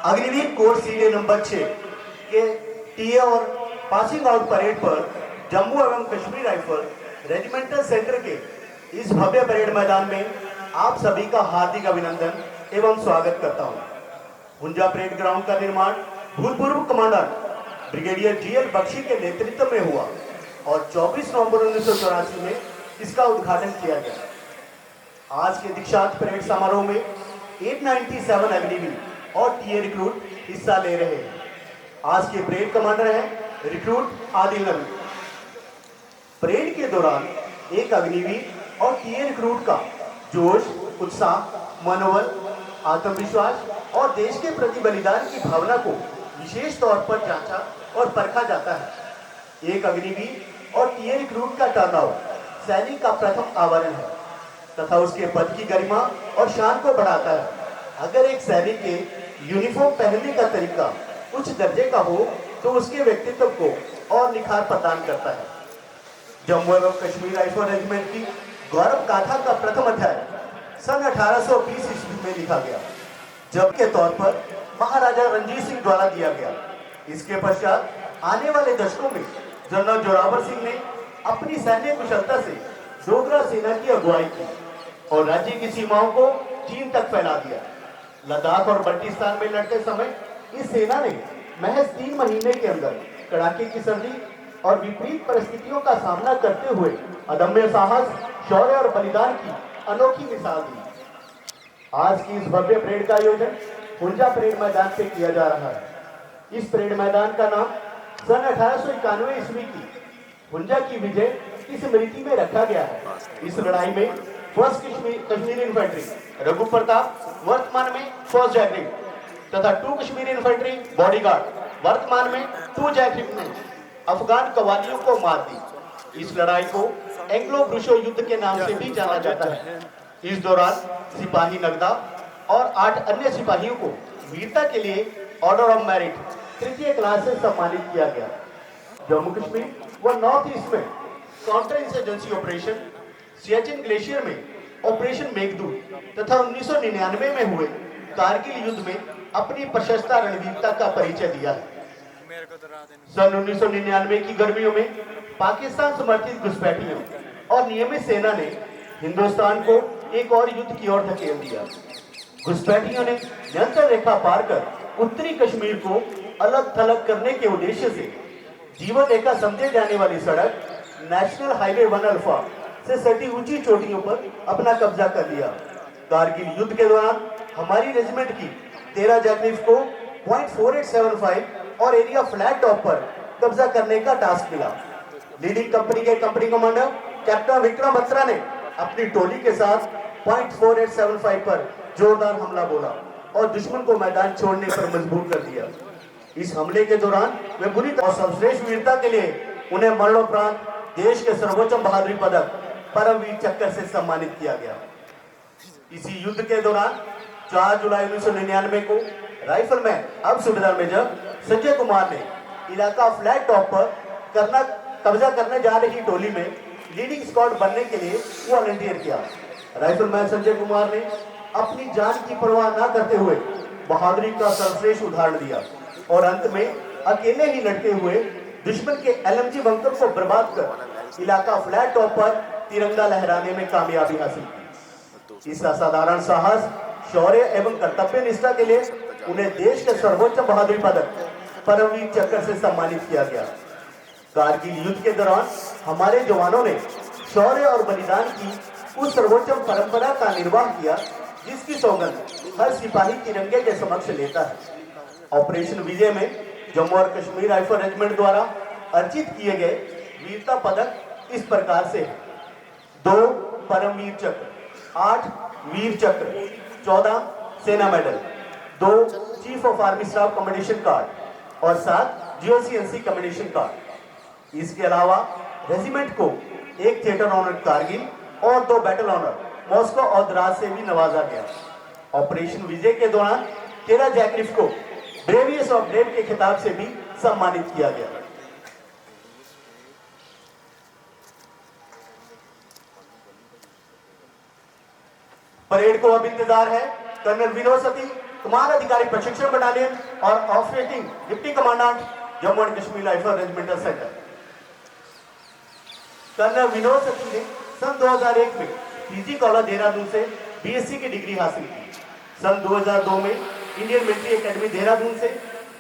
Agniveer core सीडे number 6 के TA और passing out parade पर जम्मू एवं कश्मीर राइफल रेजिमेंटल सेंटर के इस भव्य परेड मैदान में आप सभी का हार्दिक अभिनंदन एवं स्वागत करता हूं। हुंजा परेड ग्राउंड का निर्माण भूतपूर्व कमांडर ब्रिगेडियर जीएल बख्शी के नेतृत्व में हुआ और 24 नवंबर 1984 में इसका उद्घाटन किया गया। आज के दीक्षांत परेड समारोह में 897 अग्निवीर और टीए रिक्रूट हिस्सा ले रहे हैं। आज के परेड कमांडर हैं रिक्रूट आदिल नबी। परेड के दौरान एक अग्निवीर और टीए रिक्रूट का जोश, उत्साह, मनोबल, आत्मविश्वास और देश के प्रति बलिदान की भावना को विशेष तौर पर जांचा और परखा जाता है। एक अग्निवीर और टीए रिक्रूट का टर्नआउट सैनिक का प्रथम आवरण है तथा उसके पद की गरिमा और शान को बढ़ाता है। अगर एक सैनिक के यूनिफॉर्म पहनने का तरीका उच्च दर्जे का हो तो उसके व्यक्तित्व को और निखार प्रदान करता है। जम्मू एवं कश्मीर राइफल रेजिमेंट की गौरव गाथा का प्रथम अध्याय सन 1820 ईस्वी में लिखा गया, जबकि तौर पर महाराजा रणजीत सिंह द्वारा दिया गया। इसके पश्चात आने वाले दशकों में जनरल जोरावर सिंह ने अपनी सैन्य कुशलता से डोगरा सेना की अगुवाई की और राज्य की सीमाओं को चीन तक फैला दिया। लद्दाख और बल्टिस्तान में लड़ते समय इस सेना ने महज 3 महीने के अंदर कड़ाके की सर्दी और विपरीत परिस्थितियों का सामना करते हुए अदम्य साहस, शौर्य और बलिदान की अनोखी मिसाल दी। आज की इस भव्य परेड का आयोजन हुंजा परेड मैदान पे किया जा रहा है। इस परेड मैदान का नाम सन 1891 ईस्वी की हुंजा की विजय की स्मृति में रखा गया है। इस लड़ाई में फर्स्ट कश्मीर इन्फेंट्री रघु प्रताप वर्तमान में फर्स्ट जैकरिप तथा 2 कश्मीर इन्फेंट्री बॉडीगार्ड वर्तमान में 2 जैकरिप ने अफगान कवालियों को मार दी। इस लड़ाई को एंग्लो ब्रुशो युद्ध के नाम से भी जाना जाता है। इस दौरान सिपाही नगदा और 8 अन्य सिपाहियों को वीरता के लिए ऑर्डर ऑफ मेरिट 3य क्लास से सम्मानित किया गया। जम्मू कश्मीर व नॉर्थ ईस्ट में counter insurgency operation, Siachen glacier में ऑपरेशन मेघदूत तथा 1999 में हुए कारगिल युद्ध में अपनी प्रशस्त रणवीरता का परिचय दिया है। सन 1999 की गर्मियों में पाकिस्तान समर्थित घुसपैठियों और नियमित सेना ने हिंदुस्तान को एक और युद्ध की ओर धकेल दिया। घुसपैठियों ने नियंत्रण रेखा पार कर उत्तरी कश्मीर को अलग थलग करने के उद्देश्य से जीवन रेखा समझे जाने वाली सड़क नेशनल हाईवे 1 अल्फा से सटी ऊंची चोटियों पर अपना कब्जा कर लिया। कारगिल युद्ध के दौरान हमारी रेजिमेंट की 13 जैकरिप को .4875 और एरिया फ्लैट टॉप पर कब्जा करने का टास्क मिला। लीडिंग कंपनी के company commander captain Vikram Batra ने अपनी टोली के साथ .4875 पर जोरदार हमला बोला और दुश्मन को मैदान छोड़ने पर मजबूर कर दिया। इस हमले के दौरान वे बुरी और सर्वश्रेष्ठ वीरता के लिए उन्हें मरणोपरांत देश के सर्वोच्च बहादुरी पदक परमवीर चक्र से सम्मानित किया गया। इसी युद्ध के दौरान 4 जुलाई 1999 को राइफलमैन अब सूबेदार मेजर संजय कुमार ने इलाका फ्लैट टॉप पर कब्जा करने जा रही टोली में लीडिंग स्क्वाड बनने के लिए वॉलंटियर किया। राइफलमैन संजय कुमार ने अपनी जान की परवाह न करते हुए बहादुरी का सर्वश्रेष्ठ उदाहरण दिया और अंत में अकेले ही लड़ते हुए दुश्मन के एलएमजी बंकर को बर्बाद कर इलाका फ्लैट टॉप पर तिरंगा लहराने में कामयाबी हासिल की। इस असाधारण साहस, शौर्य एवं कर्तव्य निष्ठा के लिए उन्हें देश के सर्वोच्च बहादुरी पदक परमवीर चक्र से सम्मानित किया गया। कारगिल युद्ध के दौरान हमारे जवानों ने शौर्य और बलिदान की उस सर्वोच्च परंपरा का निर्वाह किया जिसकी सौगंध हर सिपाही तिरंगे के समक्ष लेता है। ऑपरेशन विजय में जम्मू और कश्मीर राइफल रेजिमेंट द्वारा अर्जित किए गए वीरता पदक इस प्रकार से है: 2 परमवीर चक्र, 8 वीर चक्र, 14 सेना medal, 2 chief of army staff commendation card और 7 जीओसीएनसी कमेंडेशन कार्ड। इसके अलावा रेजिमेंट को 1 थिएटर ऑनर कारगिल और 2 बैटल ऑनर मॉस्को और द्रास से भी नवाजा गया। ऑपरेशन विजय के दौरान 13 जैकरिप को ब्रेवियस ऑफ ब्रेव के खिताब से भी सम्मानित किया गया। परेड को अब इंतजार है कर्नल विनोद सती, कमान अधिकारी प्रशिक्षण बटालियन और operating deputy commandant Jammu and Kashmir rifle regimental centre. Colonel Vinod Sati ने सन 2001 में पीजी कॉलेज देहरादून से बीएससी की डिग्री हासिल की। सन 2002 में इंडियन मिलिट्री एकेडमी देहरादून से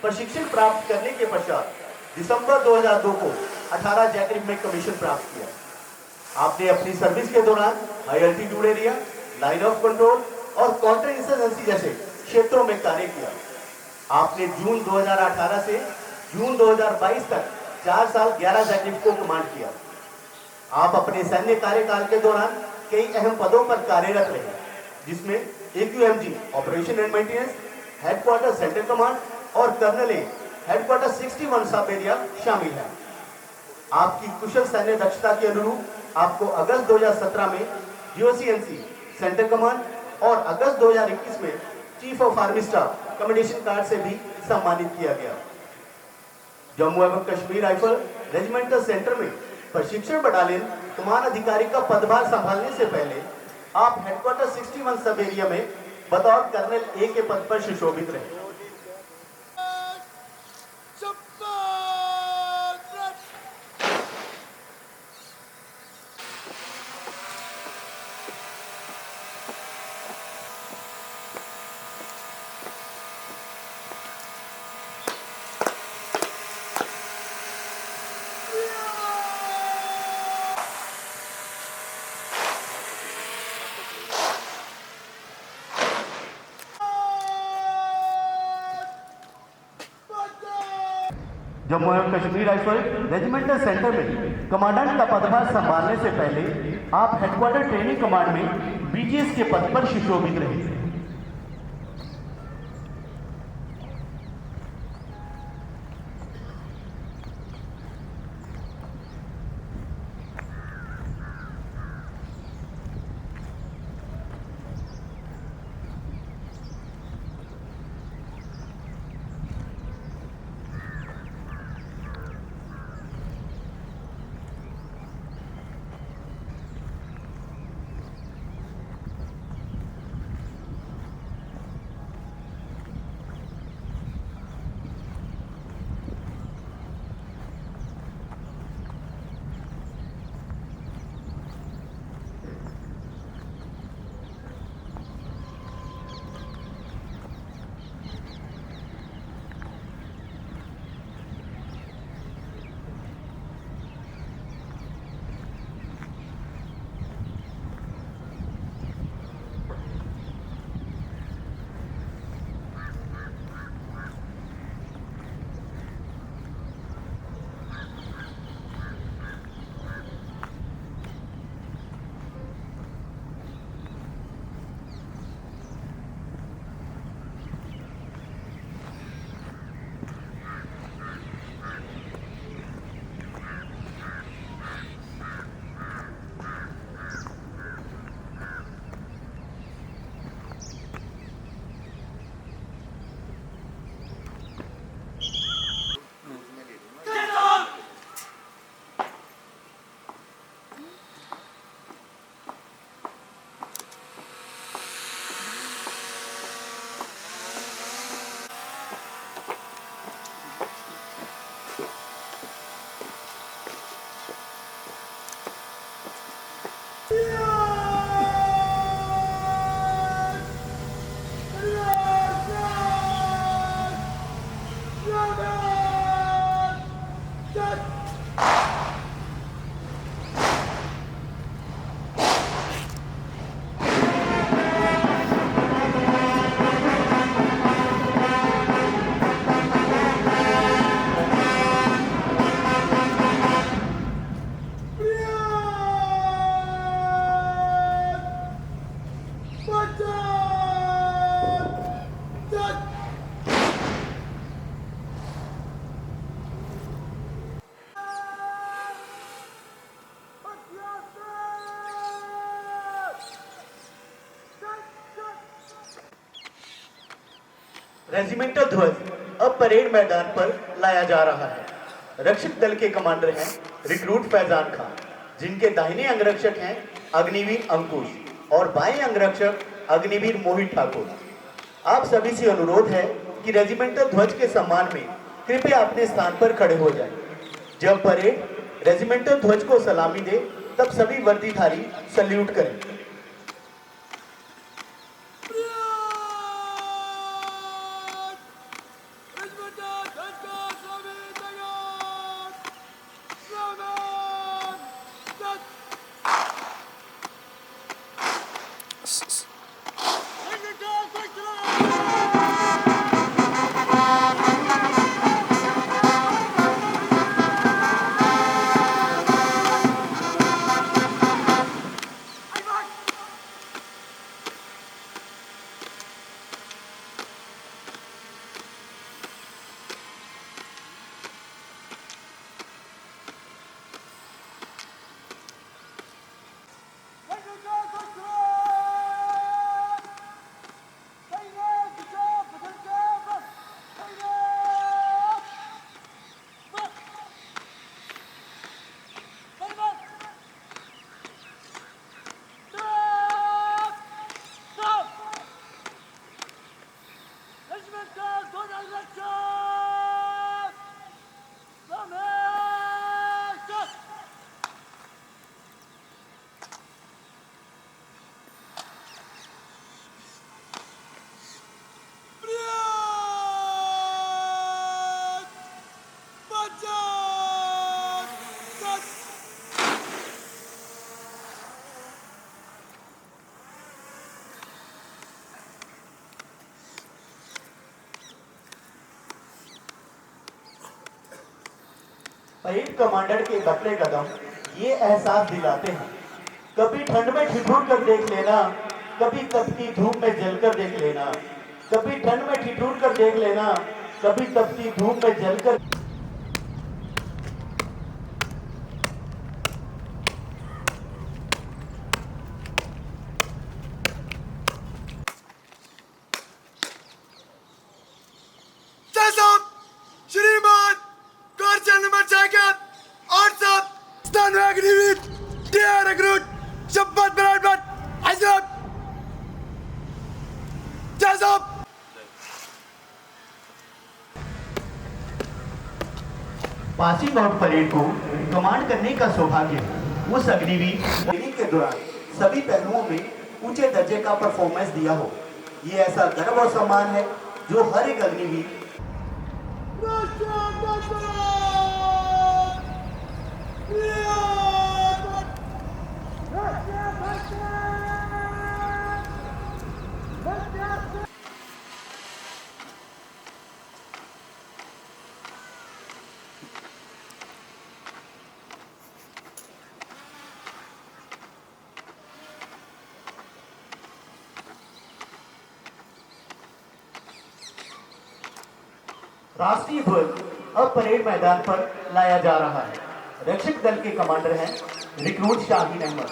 प्रशिक्षण प्राप्त करने के पश्चात दिसंबर 2002 को 18 जैकरिप में कमीशन प्राप्त किया। आपने अपनी सर्विस के दौरान high altitude area, line of control और काउंटर इंसर्जेंसी जैसे क्षेत्रों में कार्य किया। आपने जून 2018 से जून 2022 तक 4 साल 11 जैकरिप को कमांड किया। आप अपने सैन्य कार्यकाल के दौरान कई अहम पदों पर कार्यरत रहे, जिसमें AQMG operation and maintenance, headquarter central command और कर्नल हेडक्वार्टर 61 सब एरिया शामिल है। आपकी कुशल सैन्य दक्षता के अनुरूप आपको अगस्त 2017 में GOCNC सेंट्रल कमांड और अगस्त 2021 में chief of army staff commendation card से भी सम्मानित किया गया। जम्मू एवं कश्मीर राइफल रेजिमेंटल सेंटर में प्रशिक्षण बटालियन कमान अधिकारी का पदभार संभालने से पहले आप हेडक्वार्टर 61 सब एरिया में बतौर कर्नल A के पद पर सुशोभित रहे। जम्मू एवं कश्मीर राइफल रेजिमेंटल सेंटर में कमांडेंट का पदभार संभालने से पहले आप हेडक्वार्टर ट्रेनिंग कमांड में BGS के पद पर सुशोभित रहे। रेजिमेंटल ध्वज अब परेड मैदान पर लाया जा रहा है। रक्षक दल के कमांडर हैं रिक्रूट फैजान खान, जिनके दाहिने अंगरक्षक हैं अग्निवीर अंकुश और बाएं अंगरक्षक अग्निवीर मोहित ठाकुर। आप सभी से अनुरोध है कि रेजिमेंटल ध्वज के सम्मान में कृपया अपने स्थान पर खड़े हो जाएं। जब परेड रेजिमेंटल ध्वज को सलामी दे तब सभी वर्दीधारी सल्यूट करें। परेड कमांडर के बटले कदम ये एहसास दिलाते हैं, कभी ठंड में ठिठुर कर देख लेना, कभी तपती धूप में जलकर देख लेना, कभी ठंड में ठिठुर कर देख लेना, कभी तपती धूप में जलकर। श्रीमान कार्चल नंबर 6 और सब स्थान अग्निवीर टीआर रिक्रूट शपथ बराबर हजरत जैसब पासिंग आउट परेड को कमांड करने का सौभाग्य उस अग्निवीर ट्रेनिंग के दौरान सभी पहलुओं में ऊंचे दर्जे का परफॉर्मेंस दिया हो। ये ऐसा गर्व और सम्मान है जो हर एक अग्निवीर राष्ट्रीय ध्वज अब परेड मैदान पर लाया जा रहा है। रक्षक दल के कमांडर हैं रिक्रूट शाहीन अहमद,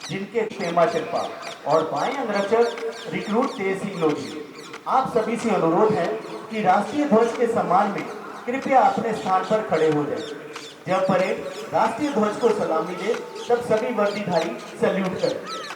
जिनके खेमा शिल्पा और बाएं अंगरक्षक रिक्रूट तेज सिंह लोधी। आप सभी से अनुरोध है कि राष्ट्रीय ध्वज के सम्मान में कृपया अपने स्थान पर खड़े हो जाएं। जब परेड राष्ट्रीय ध्वज को सलामी दे तब सभी वर्दीधारी सैल्यूट करें।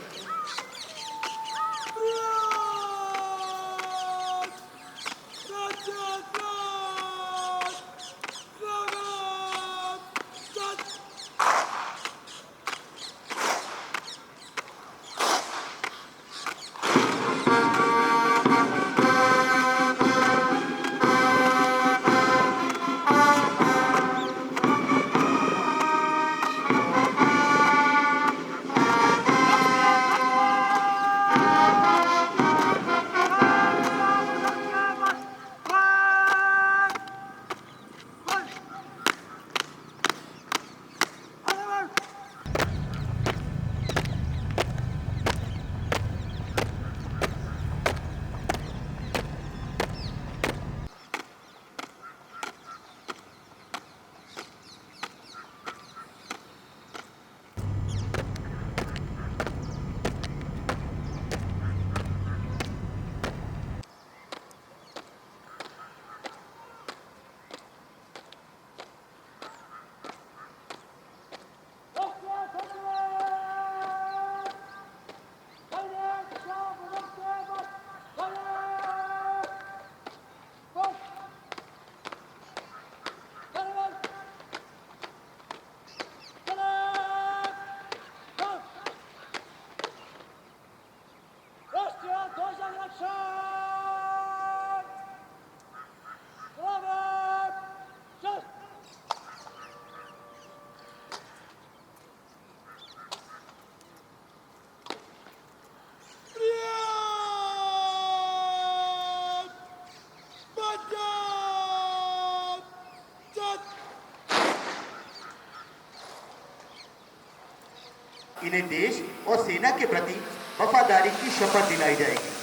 इन्हें देश और सेना के प्रति वफादारी की शपथ दिलाई जाएगी।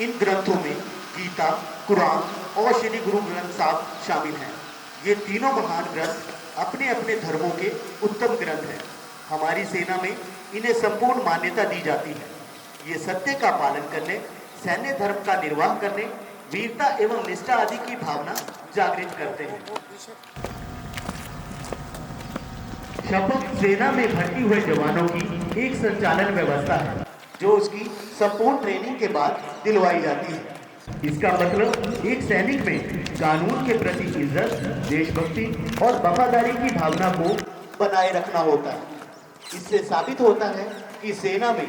इन ग्रंथों में गीता, कुरान और श्री गुरु ग्रंथ साहब शामिल हैं। ये तीनों महान ग्रंथ अपने अपने धर्मों के उत्तम ग्रंथ हैं। हमारी सेना में इन्हें संपूर्ण मान्यता दी जाती है। ये सत्य का पालन करने, सैन्य धर्म का निर्वाह करने, वीरता एवं निष्ठा आदि की भावना जागृत करते हैं। शपथ सेना में भर्ती हुए जवानों की एक संचालन व्यवस्था है जो उसकी संपूर्ण ट्रेनिंग के बाद दिलवाई जाती है। इसका मतलब एक सैनिक में कानून के प्रति इज्जत, देशभक्ति और वफादारी की भावना को बनाए रखना होता है। इससे साबित होता है कि सेना में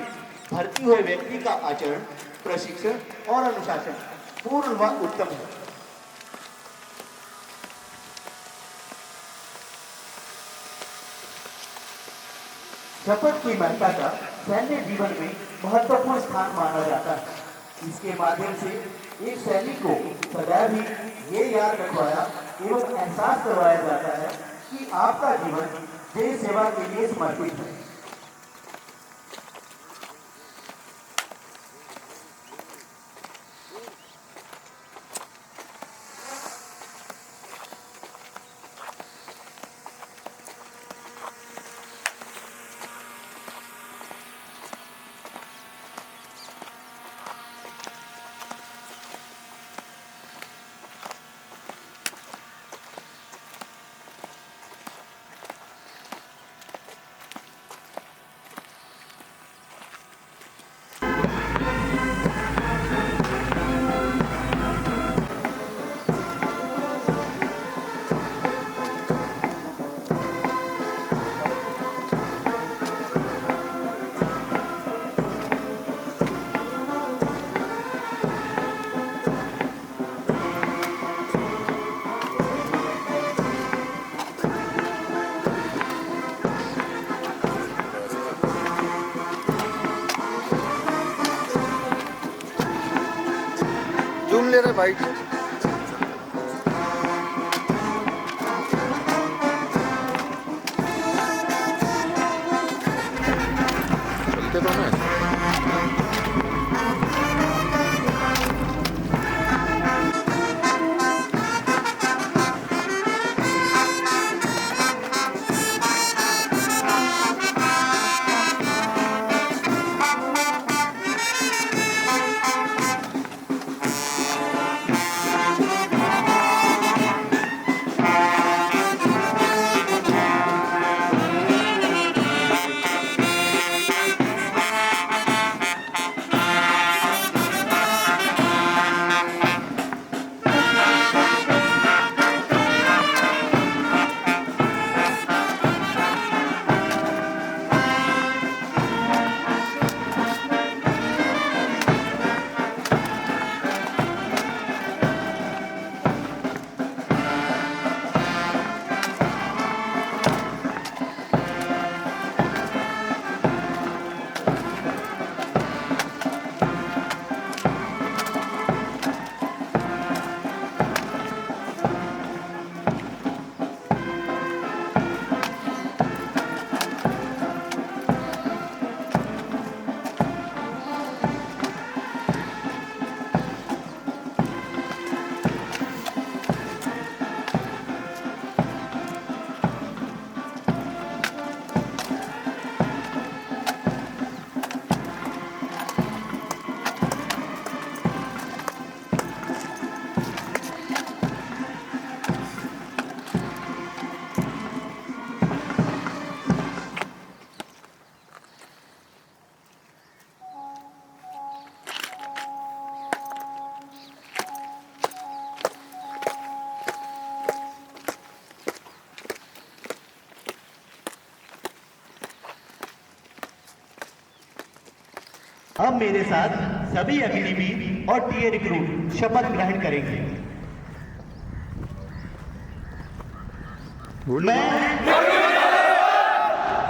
भर्ती हुए व्यक्ति का आचरण, प्रशिक्षण और अनुशासन पूर्ण व उत्तम है। शपथ की महत्ता का सैन्य जीवन में महत्वपूर्ण स्थान माना जाता है। इसके माध्यम से एक सैनिक को सदैव ही ये याद रखवाया एवं एहसास करवाया जाता है कि आपका जीवन देश सेवा के लिए समर्पित है। जूम ले रहे भाई। चलते तो हैं। अब मेरे साथ सभी अग्निवीर और टीए रिक्रूट शपथ ग्रहण करेंगे। मैं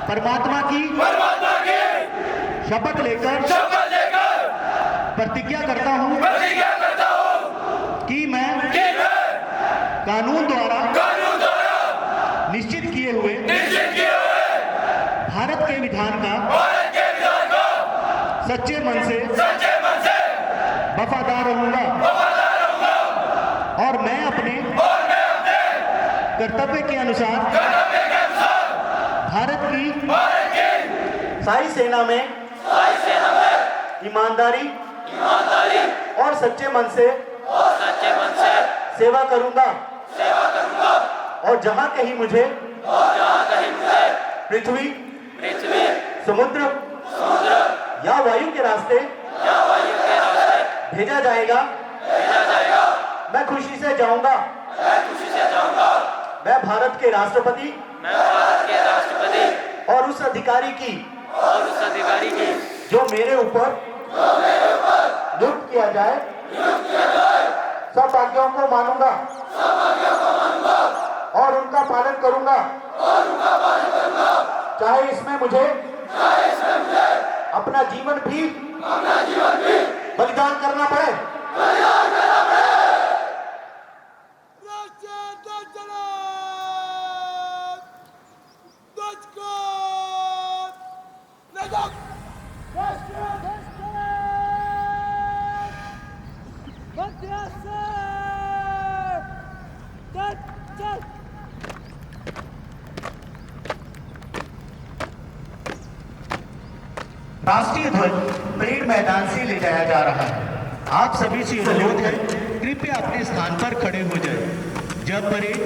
परमात्मा की शपथ लेकर प्रतिज्ञा करता हूँ कि मैं कानून द्वारा निश्चित किए हुए भारत के विधान का सच्चे मन से वफादार रहूंगा और मैं अपने कर्तव्य के अनुसार भारत की साई सेना में ईमानदारी और सच्चे मन से सेवा करूंगा और जहां कहीं मुझे पृथ्वी समुद्र या वायु के रास्ते भेजा जाएगा मैं खुशी से जाऊंगा। मैं भारत के राष्ट्रपति और उस अधिकारी की जो मेरे ऊपर नियुक्त किया जाए सब आज्ञाओं को मानूंगा और उनका पालन करूंगा चाहे इसमें मुझे अपना जीवन भी बलिदान करना पड़े। राष्ट्रीय ध्वज परेड मैदान से ले जाया जा रहा है। आप सभी से अनुरोध है कृपया अपने स्थान पर खड़े हो जाएं। जब परेड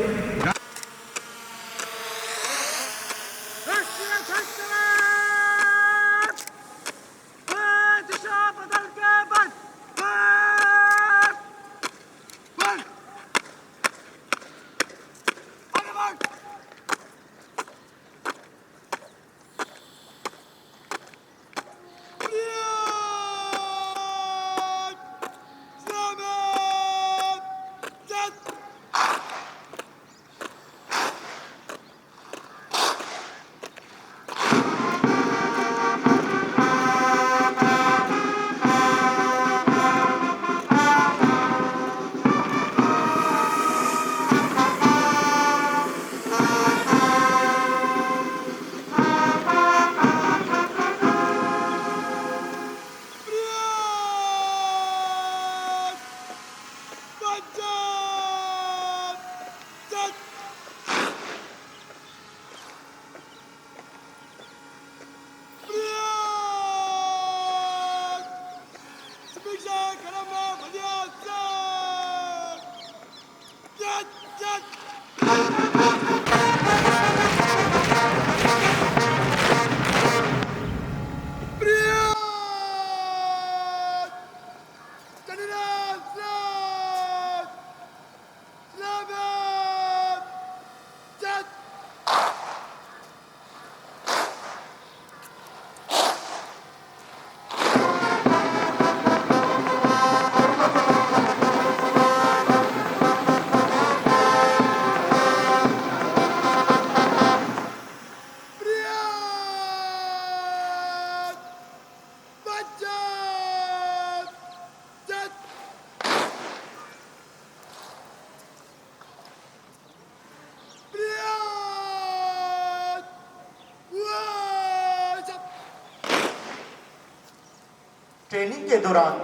ट्रेनिंग के दौरान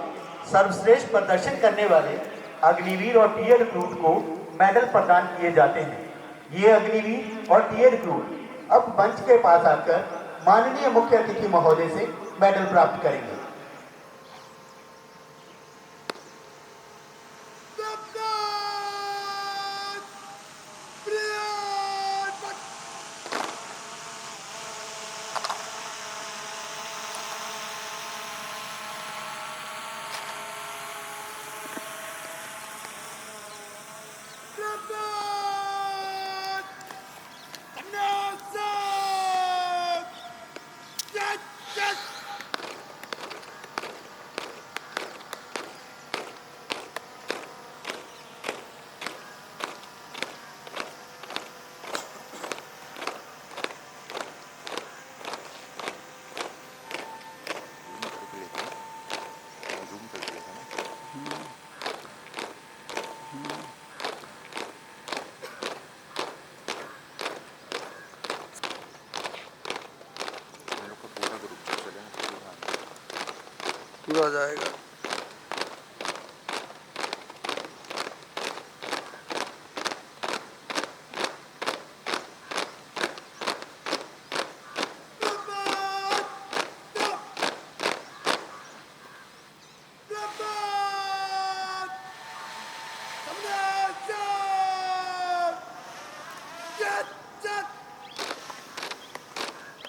सर्वश्रेष्ठ प्रदर्शन करने वाले अग्निवीर और टीयर रिक्रूट को मेडल प्रदान किए जाते हैं। ये अग्निवीर और टीयर रिक्रूट अब मंच के पास आकर माननीय मुख्य अतिथि महोदय से मेडल प्राप्त करेंगे। हो जाएगा।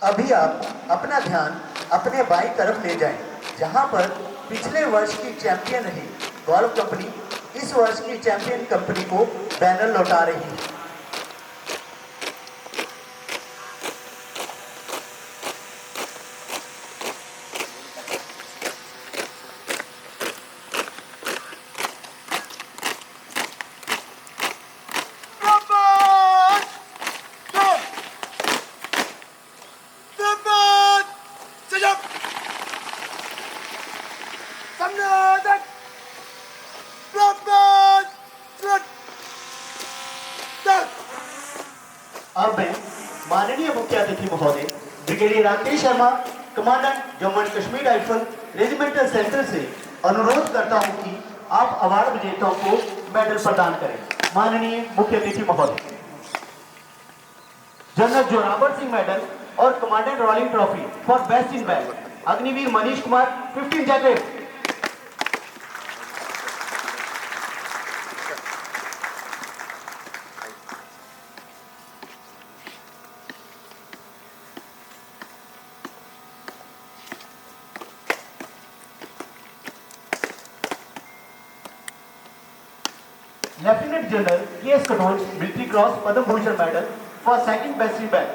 अभी आप अपना ध्यान अपने बाईं तरफ ले जाएं, जहां पर पिछले वर्ष की चैंपियन रही गोल्फ कंपनी इस वर्ष की चैंपियन कंपनी को बैनर लौटा रही है। अब मैं माननीय मुख्य अतिथि महोदय brigadier Rakesh Sharma commandant Jammu and Kashmir rifle regimental centre से अनुरोध करता हूं कि आप अवार्ड विजेताओं को मेडल प्रदान करें। माननीय मुख्य अतिथि महोदय, जनरल जोरावर सिंह मेडल और commandant rolling trophy for best in bag Agniveer Manish Kumar 15 jacket. Lieutenant general K S. Katoch military cross Padma Bhushan medal for second best in bag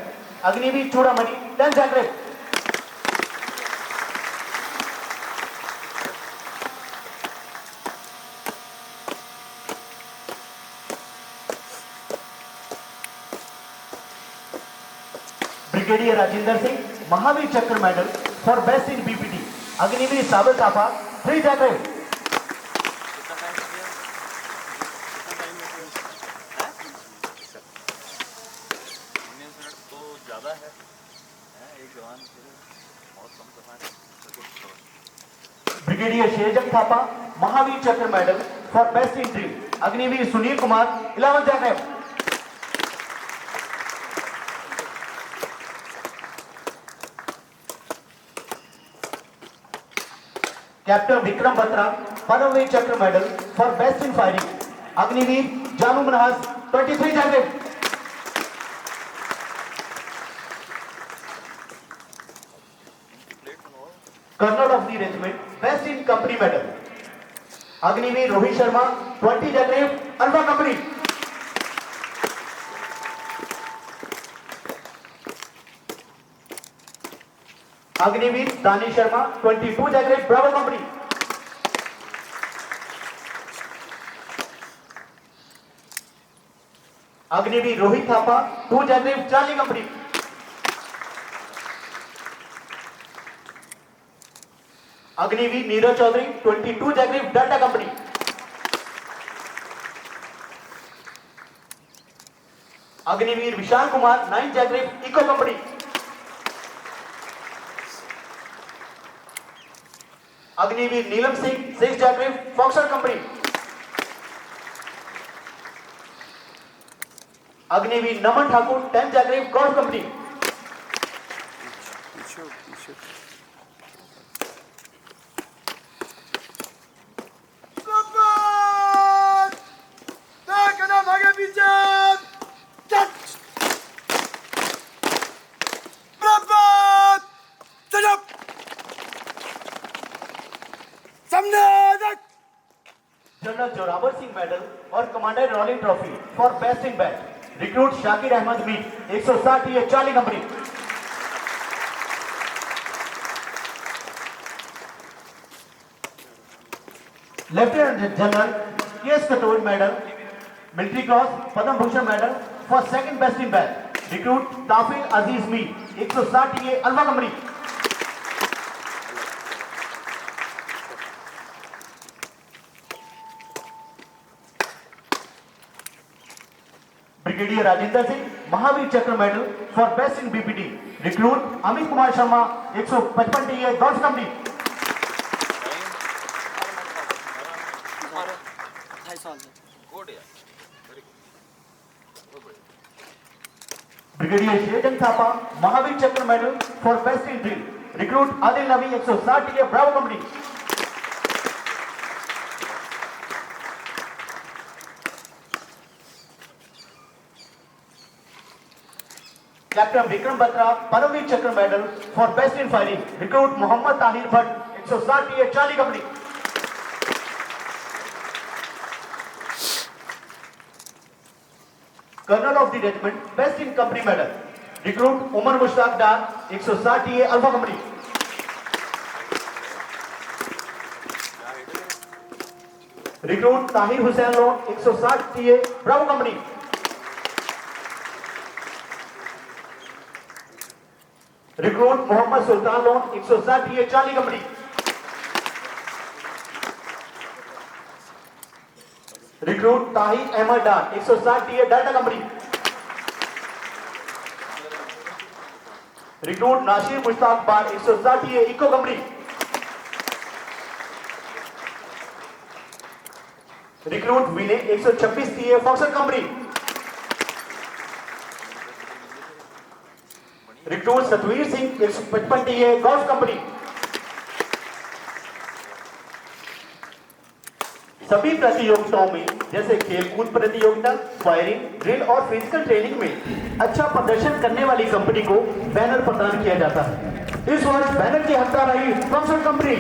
Agniveer Chudamani 10 jacket. Brigadier Rajendra Singh Mahavir Chakra medal for best in BPT Agniveer Sabar Thapa 3 jacket. Brigadier Sherjung Thapa Mahavir Chakra medal for best in dream Agniveer Sunil Kumar 11 jacket. Captain Vikram Batra Paramvir Chakra medal for best in firing Agniveer Janu Manhas 23 jacket. Colonel of the regiment best in company medal Agniveer Rohit Sharma 20 jacket alpha company. Agniveer Danish Sharma 22 jacket bravo company. Agniveer Rohit Thapa 2 jacket charlie company. Agniveer Neeraj Chaudhary 22 jacket delta company. Agniveer Vishal Kumar 9 jacket echo company. Agniveer Neelam Singh 6 jacket foxtrot company. Agniveer Naman Thakur 10 jacket golf company. General Zorawar Singh medal और commander rolling trophy for best in bat recruit Shakir Ahmed Mir 160 ये charlie company. Lieutenant general K S. Katoch medal military cross Padma Bhushan medal for second best in bat recruit Tafil Aziz Mir 160 ये alpha company. Brigadier Rajendra Singh Mahavir Chakra medal for best in BPT recruit Amit Kumar Sharma 155 TA golf company. Brigadier Sherjung Thapa Mahavir Chakra medal for best in drill, recruit Adil Nabi 160 TA Bravo company. Captain Vikram Batra Paramvir Chakra medal for best in firing, recruit Mohammad Tahir Bhatt 160 TA Charlie company. Colonel of the regiment best in company medal, recruit Umar Mushtaq Dar 160 TA Alpha company. Recruit Tahir Hussain Lone 160 TA Bravo company. Recruit Mohammad Sultan Lone 160 TA Charlie company. Recruit Tahir Ahmad Dar 160 TA डाटा company. Recruit Nasir Mushtaq बार 160 TA Echo company. Recruit Vinay 126 TA Foxtrot company. Recruit Satvir Singh 155 TA Golf company. सभी प्रतियोगिताओं में जैसे खेलकूद प्रतियोगिता, firing, drill और physical training में अच्छा प्रदर्शन करने वाली कंपनी को बैनर प्रदान किया जाता है। इस वर्ष बैनर की हकदार रही फॉक्सर company.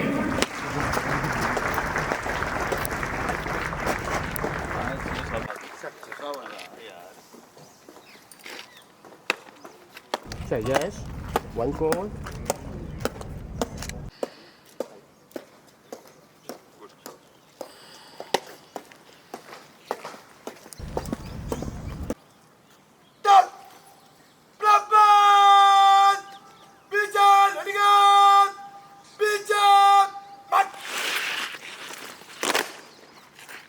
Yes, one goal. Done. Blackburn. Pigeon. Edigan. Pigeon. Mat.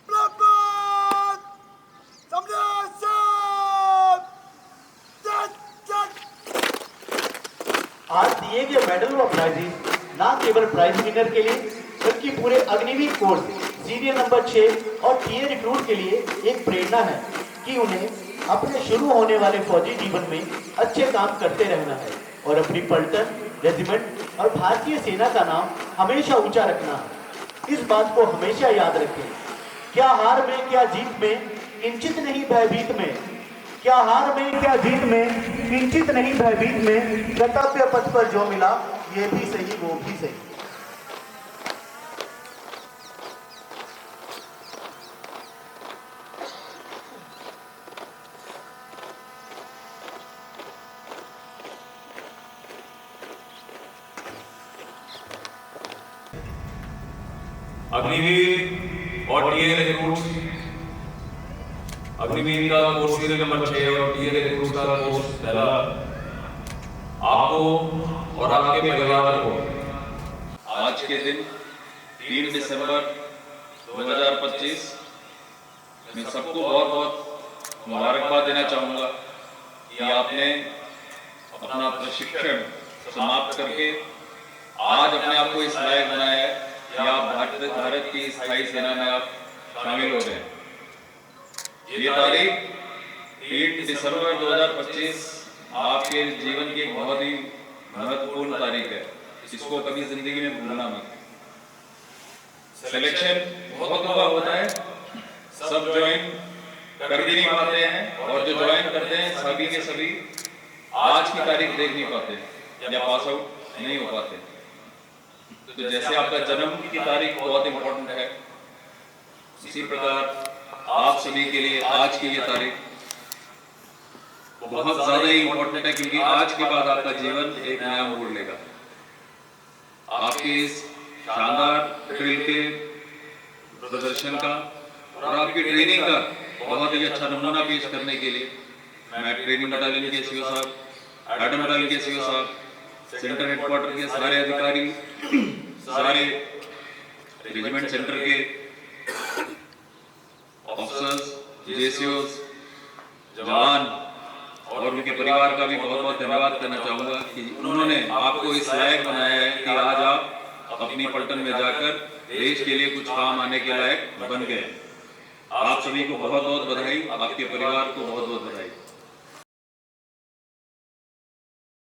Blackburn. Samson. Done. आज दिए गए मेडल व प्राइजेस न केवल प्राइज विनर के लिए बल्कि पूरे अग्निवीर कोर्स सीरियल नंबर 6 और टीए रिक्रूट के लिए एक प्रेरणा है कि उन्हें अपने शुरू होने वाले फौजी जीवन में अच्छे काम करते रहना है और अपनी पलटन, रेजिमेंट और भारतीय सेना का नाम हमेशा ऊंचा रखना है। इस बात को हमेशा याद रखें, क्या हार में क्या जीत में किंचित नहीं भयभीत में, क्या हार में क्या जीत में किंचित नहीं भयभीत में, कर्तव्य पथ पर जो मिला ये भी सही वो भी सही। अग्निवीर और टीए रिक्रूट, अग्निवीर का कोर्स सीरियल नंबर 6 और टीए रिक्रूट का कोर्स पहला, आपको और आपके परिवार को आज के दिन 3 दिसंबर 2025 मैं सबको बहुत बहुत मुबारकबाद देना चाहूँगा कि आपने अपना प्रशिक्षण समाप्त करके आज अपने आप को इस लायक बनाया है कि आप भारत की स्थायी सेना में आप शामिल हो गए। ये तारीख 3 दिसंबर 2025 आपके जीवन की एक बहुत ही महत्वपूर्ण तारीख है, इसको कभी जिंदगी में भूलना मत। सिलेक्शन बहुत दफा होता है, सब ज्वाइन कर भी नहीं पाते हैं और जो ज्वाइन करते हैं सभी के सभी आज की तारीख देख नहीं पाते या पास आउट नहीं हो पाते। तो जैसे आपका जन्म की तारीख बहुत इंपॉर्टेंट है, इसी प्रकार आप सभी के लिए आज की ये तारीख बहुत ज्यादा ही इंपॉर्टेंट है, क्योंकि आज के बाद आपका जीवन एक नया मोड़ लेगा। आपके इस शानदार ड्रिल के प्रदर्शन का और आपकी ट्रेनिंग का बहुत ही अच्छा नमूना पेश करने के लिए मैं ट्रेनिंग बटालियन के सीओ साहब, एडम बटालियन के सीओ साहब, सेंटर हेडक्वार्टर के सारे अधिकारी, सारे रेजिमेंट सेंटर के ऑफिसर्स, जेसीओस, जवान और उनके परिवार का भी बहुत बहुत धन्यवाद करना चाहूँगा कि उन्होंने आपको इस लायक बनाया है कि आज आप अपनी पलटन में जाकर देश के लिए कुछ काम आने के लायक बन गए। आप सभी को बहुत बहुत बधाई, आपके परिवार को बहुत बहुत बधाई।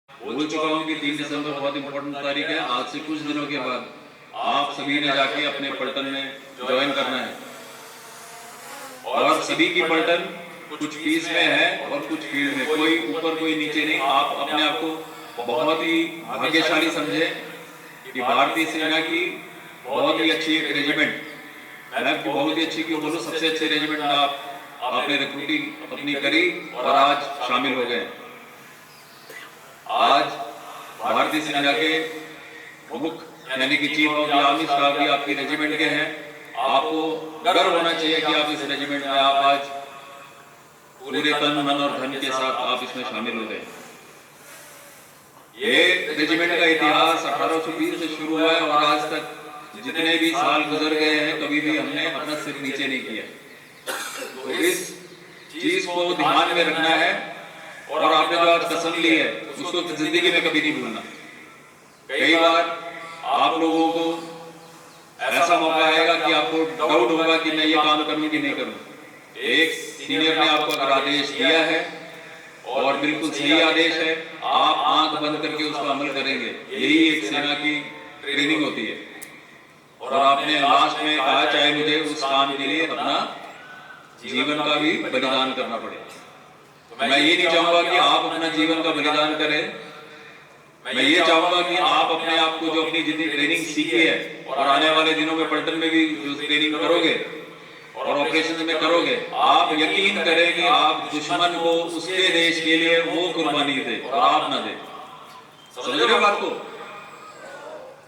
बोल चुका हूं कि 3 दिसंबर बहुत इंपॉर्टेंट तारीख है। आज से कुछ दिनों के बाद आप सभी ने जाके अपने पलटन में ज्वाइन करना है और सभी की पलटन कुछ फीस में है और कुछ फील्ड में, कोई ऊपर कोई नीचे नहीं। आप अपने आप को बहुत ही भाग्यशाली समझे कि भारतीय सेना की बहुत ही अच्छी एक रेजिमेंट, मैं आपकी बहुत ही अच्छी क्यों बोलूं, सबसे अच्छे रेजिमेंट में आपने रिक्रूटिंग अपनी करी और आज शामिल हो गए। आज भारतीय सेना के मुख्य यानी कि chief of the army staff भी आपकी रेजिमेंट के हैं। आपको गर्व होना चाहिए कि आप इस रेजिमेंट में आप आज पूरे तन मन और धन के साथ आप इसमें शामिल हो गए। ये रेजिमेंट का इतिहास 1820 से शुरू हुआ है और आज तक जितने भी साल गुजर गए हैं कभी भी हमने अपना सिर नीचे नहीं किया। तो इस चीज को ध्यान में रखना है और आपने जो आज कसम ली है उसको जिंदगी में कभी नहीं भूलना। कई बार आप लोगों को ऐसा मौका आएगा कि आपको डाउट होगा कि मैं ये काम करूं कि नहीं करूं। एक सीनियर ने आपको अगर आदेश दिया है और बिल्कुल सही आदेश है, आप आंख बंद करके उसका अमल करेंगे। यही एक सेना की ट्रेनिंग होती है। और आपने लास्ट में कहा चाहे मुझे उस काम के लिए अपना जीवन का भी बलिदान करना पड़े। तो मैं ये नहीं चाहूंगा कि आप अपना जीवन का बलिदान करें, मैं ये चाहूंगा कि आप अपने आप को जो अपनी जितनी ट्रेनिंग सीखी है और आने वाले दिनों में पलटन में भी जो ट्रेनिंग करोगे और ऑपरेशन में करोगे, आप यकीन करें कि आप दुश्मन को उसके देश के लिए वो कुर्बानी दे और आप ना दे। समझ रहे हो बात को?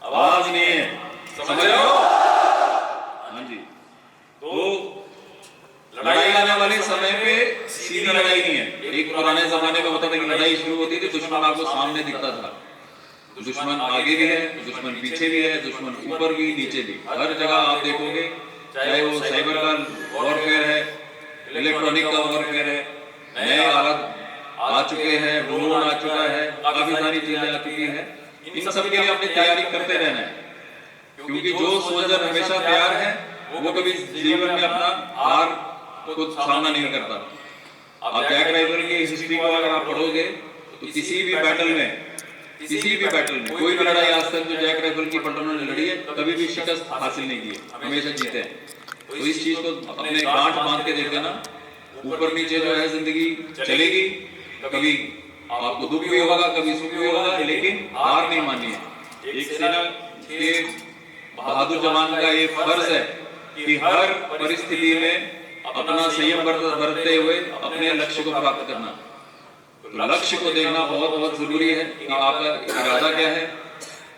आवाज नहीं है, समझ रहे हो? हाँ जी। तो लड़ाई आने वाले समय पे सीधी लड़ाई नहीं है। एक पुराने जमाने में होता था कि लड़ाई शुरू होती थी, दुश्मन आपको सामने दिखता था। दुश्मन आगे भी है, दुश्मन पीछे भी है, दुश्मन ऊपर भी नीचे भी, हर जगह आप देखोगे। चाहे वो साइबर का वॉरफेयर है, इलेक्ट्रॉनिक का वॉरफेयर है, नए आलत आ चुके हैं, ड्रोन आ चुका है, काफी सारी चीजें आ चुकी है। इन सब के लिए अपनी तैयारी करते रहना है, क्योंकि जो सोल्जर हमेशा तैयार है वो कभी जीवन में अपना हार को सामना नहीं करता। आप जैक राइफल की हिस्ट्री को अगर आप पढ़ोगे तो किसी भी बैटल में कोई भी लड़ाई आज तक जो जैक राइफल की पलटनों ने लड़ी है कभी भी शिकस्त हासिल नहीं की है, हमेशा जीते हैं। तो इस चीज को अपने गांठ बांध के देख लेना। ऊपर नीचे जो है जिंदगी चलेगी, कभी आपको दुख भी होगा, कभी सुख भी होगा, लेकिन हार नहीं माननी है। एक सेना के बहादुर जवान का ये फर्ज है कि हर परिस्थिति में अपना संयम बरतते हुए अपने लक्ष्य को प्राप्त करना। तो लक्ष्य को देखना बहुत बहुत जरूरी है कि आपका इरादा क्या है,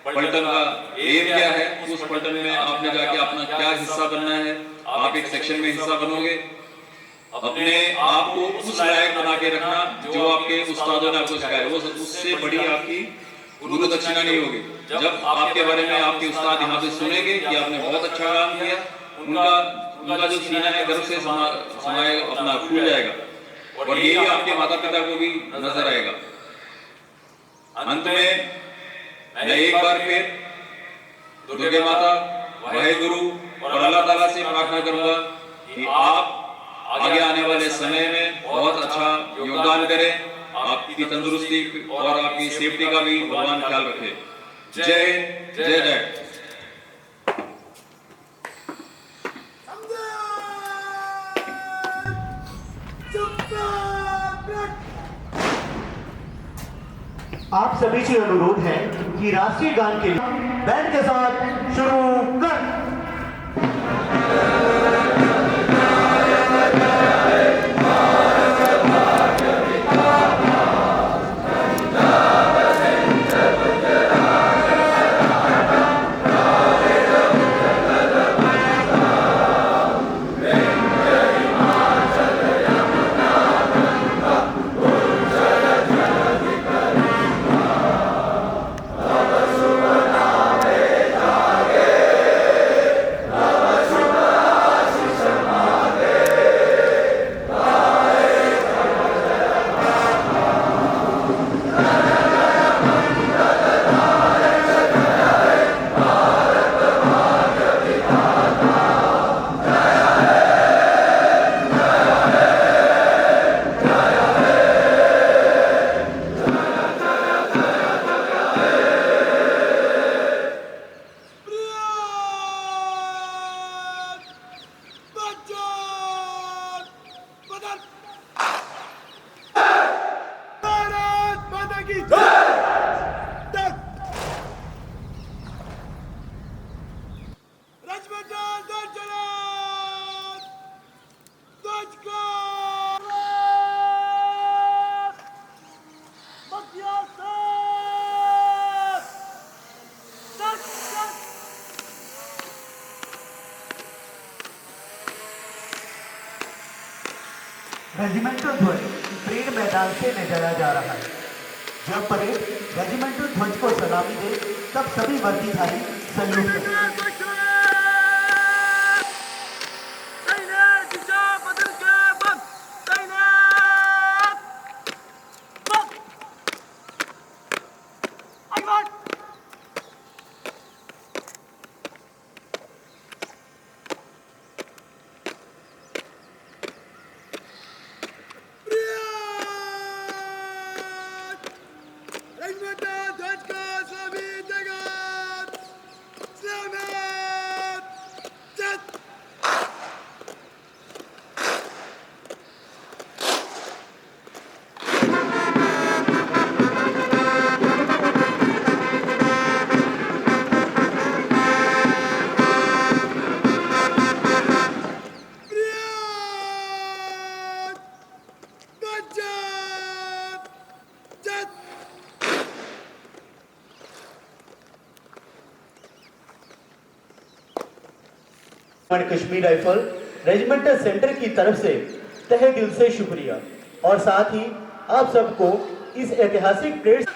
पलटन का एम क्या है, उस पलटन में आपने जाके अपना क्या हिस्सा बनना है। आप एक सेक्शन में हिस्सा बनोगे, अपने आप को उस लायक बना के रखना जो आपके उस्तादों ने आपको सिखाया। वो उससे बड़ी आपकी गुरु दक्षिणा नहीं होगी। जब आपके बारे में आपके उस्ताद यहाँ पे सुनेंगे कि आपने बहुत अच्छा काम किया, उनका जो सीना है गर्व से समाए अपना फूल जाएगा और यही आपके माता पिता को भी नजर आएगा। अंत में मैं एक बार फिर दुर्गे माता, वाहेगुरु और अल्लाह ताला से प्रार्थना करूंगा कि आप आगे आने वाले समय में बहुत अच्छा योगदान करें, आपकी तंदुरुस्ती और आपकी सेफ्टी का भी भगवान ख्याल रखे। जय हिंद, जय जय। आप सभी से अनुरोध है कि राष्ट्रीय गान के लिए बैंड के साथ शुरू कर। की जय। रेजिमेंटल ध्वज जलाल, ध्वज को रेजिमेंटल ध्वज परेड मैदान से लहराया जा रहा है। जब परेड रेजिमेंटल ध्वज को सलामी दे तब सभी वर्दीधारी सैल्यूट करें। रेजिमेंटल ध्वज का सभी जगह सलामत जय। कश्मीर राइफल रेजिमेंटल सेंटर की तरफ से तहे दिल से शुक्रिया और साथ ही आप सबको इस ऐतिहासिक परेड